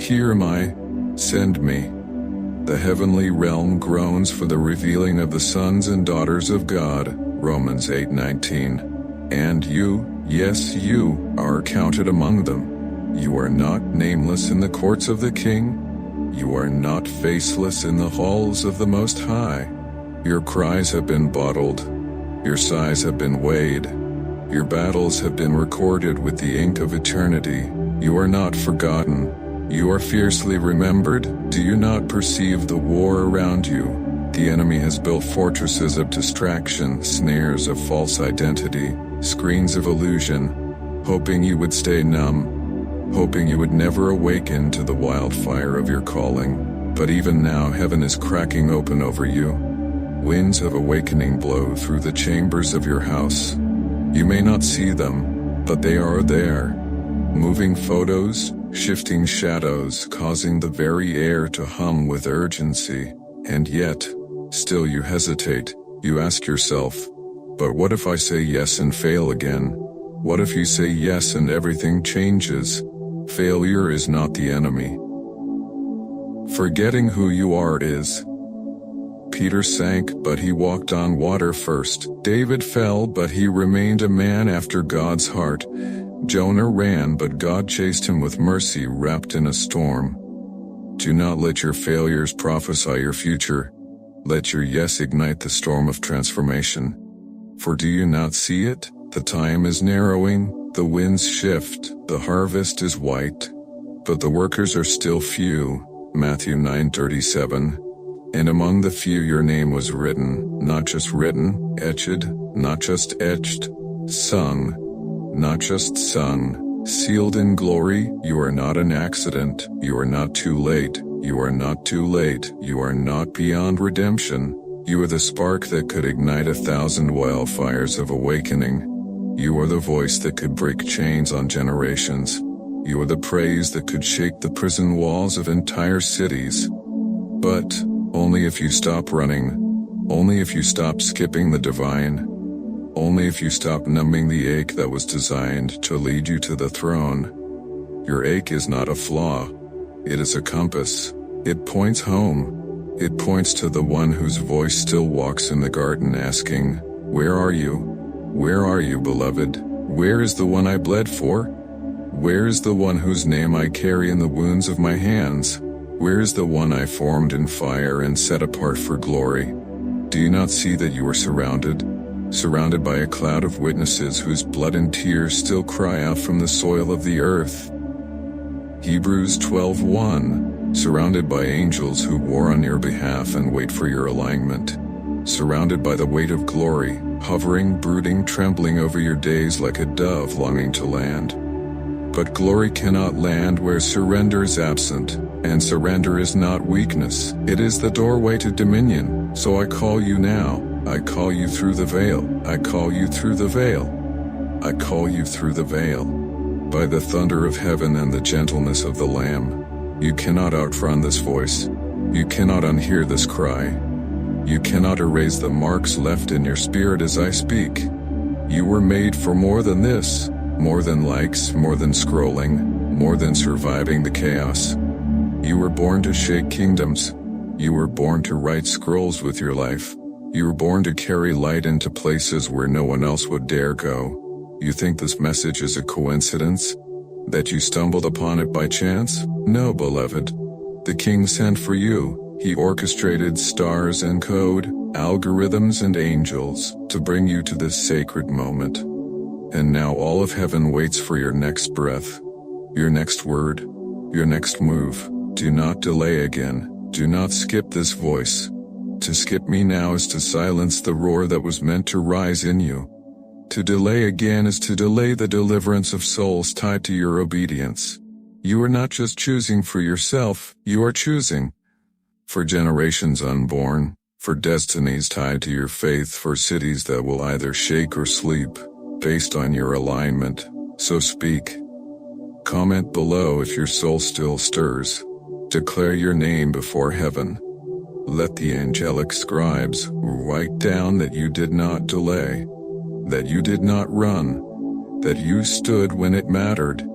here am I, send me. The heavenly realm groans for the revealing of the sons and daughters of God, Romans 8:19. And you, yes you, are counted among them. You are not nameless in the courts of the King. You are not faceless in the halls of the Most High. Your cries have been bottled. Your sighs have been weighed. Your battles have been recorded with the ink of eternity. You are not forgotten. You are fiercely remembered. Do you not perceive the war around you? The enemy has built fortresses of distraction, snares of false identity, screens of illusion, hoping you would stay numb, hoping you would never awaken to the wildfire of your calling. But even now heaven is cracking open over you. Winds of awakening blow through the chambers of your house. You may not see them, but they are there. Moving photos, shifting shadows, causing the very air to hum with urgency. And yet, still you hesitate. You ask yourself, but what if I say yes and fail again? What if you say yes and everything changes? Failure is not the enemy. Forgetting who you are is. Peter sank, but he walked on water first. David fell, but he remained a man after God's heart. Jonah ran, but God chased him with mercy wrapped in a storm. Do not let your failures prophesy your future. Let your yes ignite the storm of transformation. For do you not see it? The time is narrowing, the winds shift, the harvest is white, but the workers are still few. Matthew 9:37. And among the few your name was written, not just written, etched, not just etched, sung, not just sung, sealed in glory. You are not an accident, you are not too late, you are not too late, you are not beyond redemption. You are the spark that could ignite 1,000 wildfires of awakening. You are the voice that could break chains on generations. You are the praise that could shake the prison walls of entire cities. But only if you stop running, only if you stop skipping the divine, only if you stop numbing the ache that was designed to lead you to the throne. Your ache is not a flaw, it is a compass. It points home. It points to the one whose voice still walks in the garden asking, "Where are you? Where are you, beloved? Where is the one I bled for? Where is the one whose name I carry in the wounds of my hands? Where is the one I formed in fire and set apart for glory?" Do you not see that you are surrounded? Surrounded by a cloud of witnesses whose blood and tears still cry out from the soil of the earth. Hebrews 12:1. Surrounded by angels who war on your behalf and wait for your alignment. Surrounded by the weight of glory, hovering, brooding, trembling over your days like a dove longing to land. But glory cannot land where surrender is absent, and surrender is not weakness, it is the doorway to dominion. So I call you now, I call you through the veil, I call you through the veil, I call you through the veil. By the thunder of heaven and the gentleness of the Lamb. You cannot outrun this voice. You cannot unhear this cry. You cannot erase the marks left in your spirit as I speak. You were made for more than this, more than likes, more than scrolling, more than surviving the chaos. You were born to shake kingdoms. You were born to write scrolls with your life. You were born to carry light into places where no one else would dare go. You think this message is a coincidence? That you stumbled upon it by chance? No, beloved. The King sent for you. He orchestrated stars and code, algorithms and angels, to bring you to this sacred moment. And now all of heaven waits for your next breath, your next word, your next move. Do not delay again. Do not skip this voice. To skip me now is to silence the roar that was meant to rise in you. To delay again is to delay the deliverance of souls tied to your obedience. You are not just choosing for yourself, you are choosing for generations unborn, for destinies tied to your faith, for cities that will either shake or sleep, based on your alignment. So speak. Comment below if your soul still stirs. Declare your name before heaven. Let the angelic scribes write down that you did not delay, that you did not run, that you stood when it mattered,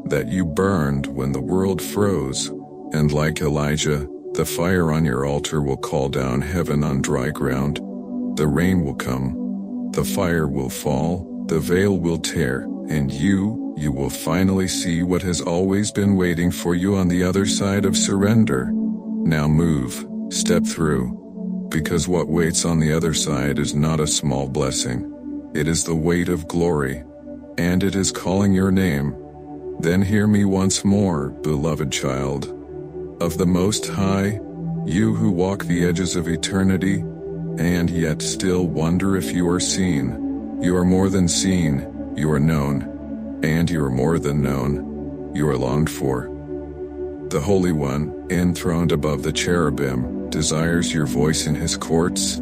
that you burned when the world froze, and like Elijah, the fire on your altar will call down heaven on dry ground. The rain will come, the fire will fall, the veil will tear, and you will finally see what has always been waiting for you on the other side of surrender. Now move, step through, because what waits on the other side is not a small blessing. It is the weight of glory, and it is calling your name. Then hear me once more, beloved child of the Most High, you who walk the edges of eternity, and yet still wonder if you are seen. You are more than seen, you are known, and you are more than known, you are longed for. The Holy One, enthroned above the cherubim, desires your voice in his courts.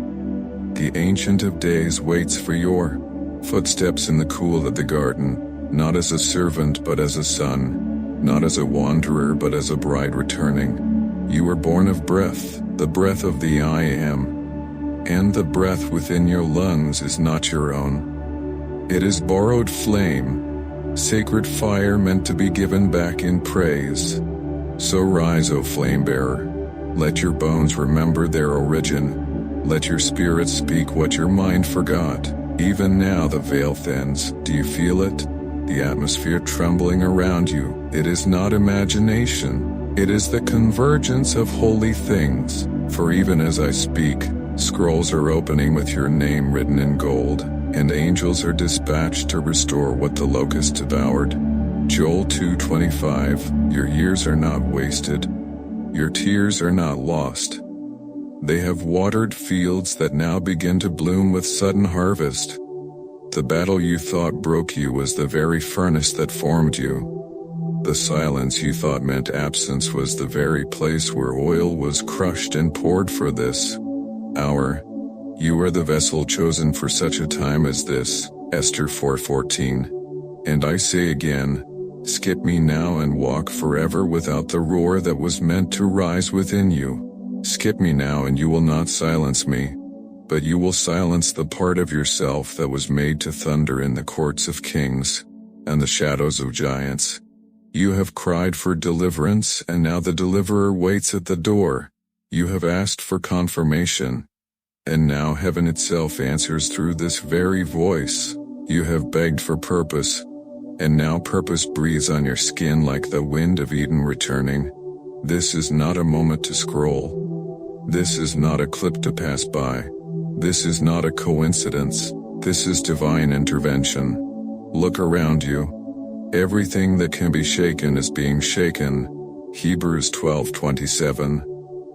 The Ancient of Days waits for your footsteps in the cool of the garden, not as a servant but as a son, not as a wanderer but as a bride returning. You were born of breath, the breath of the I Am, and the breath within your lungs is not your own. It is borrowed flame, sacred fire meant to be given back in praise. So rise, O flame bearer, let your bones remember their origin, let your spirit speak what your mind forgot. Even now the veil thins, do you feel it? The atmosphere trembling around you. It is not imagination, it is the convergence of holy things. For even as I speak, scrolls are opening with your name written in gold, and angels are dispatched to restore what the locust devoured. Joel 2:25, your years are not wasted, your tears are not lost. They have watered fields that now begin to bloom with sudden harvest. The battle you thought broke you was the very furnace that formed you. The silence you thought meant absence was the very place where oil was crushed and poured for this hour. You are the vessel chosen for such a time as this, Esther 4:14. And I say again, skip me now and walk forever without the roar that was meant to rise within you. Skip me now and you will not silence me, but you will silence the part of yourself that was made to thunder in the courts of kings and the shadows of giants. You have cried for deliverance and now the deliverer waits at the door. You have asked for confirmation, and now heaven itself answers through this very voice. You have begged for purpose, and now purpose breathes on your skin like the wind of Eden returning. This is not a moment to scroll. This is not a clip to pass by. This is not a coincidence. This is divine intervention. Look around you. Everything that can be shaken is being shaken. Hebrews 12:27.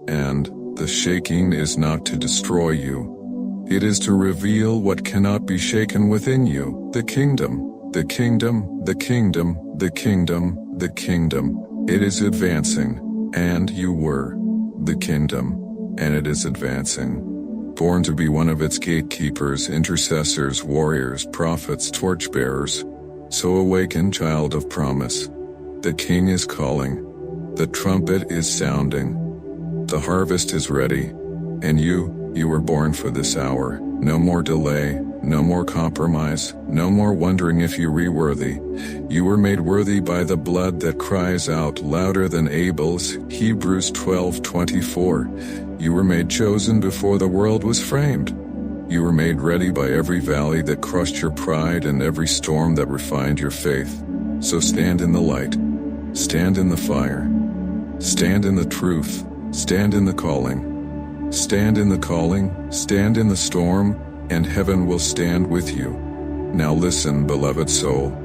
And the shaking is not to destroy you. It is to reveal what cannot be shaken within you, the kingdom. The kingdom, the kingdom, the kingdom, the kingdom. It is advancing, and you were the kingdom, and it is advancing. Born to be one of its gatekeepers, intercessors, warriors, prophets, torchbearers. So awaken, child of promise. The King is calling. The trumpet is sounding. The harvest is ready. And you were born for this hour. No more delay, no more compromise, no more wondering if you were worthy. You were made worthy by the blood that cries out louder than Abel's, Hebrews 12:24. You were made chosen before the world was framed. You were made ready by every valley that crushed your pride and every storm that refined your faith. So stand in the light. Stand in the fire. Stand in the truth. Stand in the calling. Stand in the calling, stand in the storm, and heaven will stand with you. Now listen, beloved soul.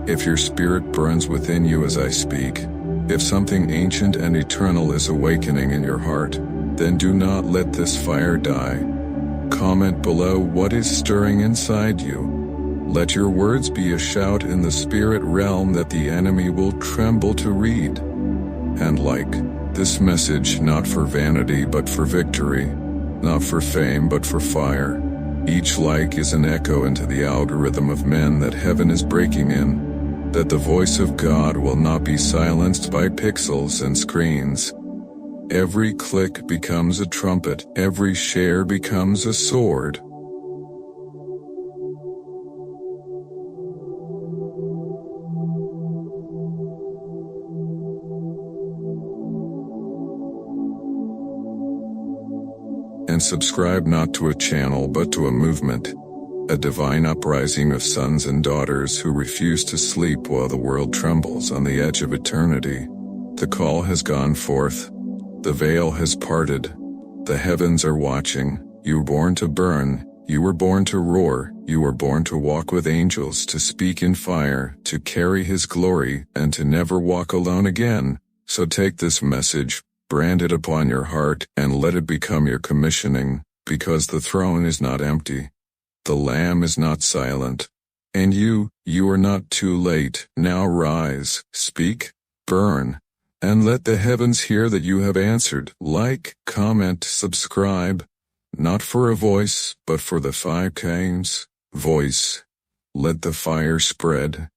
If your spirit burns within you as I speak, if something ancient and eternal is awakening in your heart, then do not let this fire die. Comment below what is stirring inside you. Let your words be a shout in the spirit realm that the enemy will tremble to read. And like this message, not for vanity but for victory, not for fame but for fire. Each like is an echo into the algorithm of men that heaven is breaking in, that the voice of God will not be silenced by pixels and screens. Every click becomes a trumpet, every share becomes a sword. And subscribe not to a channel but to a movement, a divine uprising of sons and daughters who refuse to sleep while the world trembles on the edge of eternity. The call has gone forth. The veil has parted. The heavens are watching. You were born to burn. You were born to roar. You were born to walk with angels, to speak in fire, to carry his glory, and to never walk alone again. So take this message, brand it upon your heart, and let it become your commissioning, because the throne is not empty. The Lamb is not silent. And you are not too late. Now rise, speak, burn, and let the heavens hear that you have answered. Like, comment, subscribe, Not for a voice, but for the 5 kings. Voice. Let the fire spread.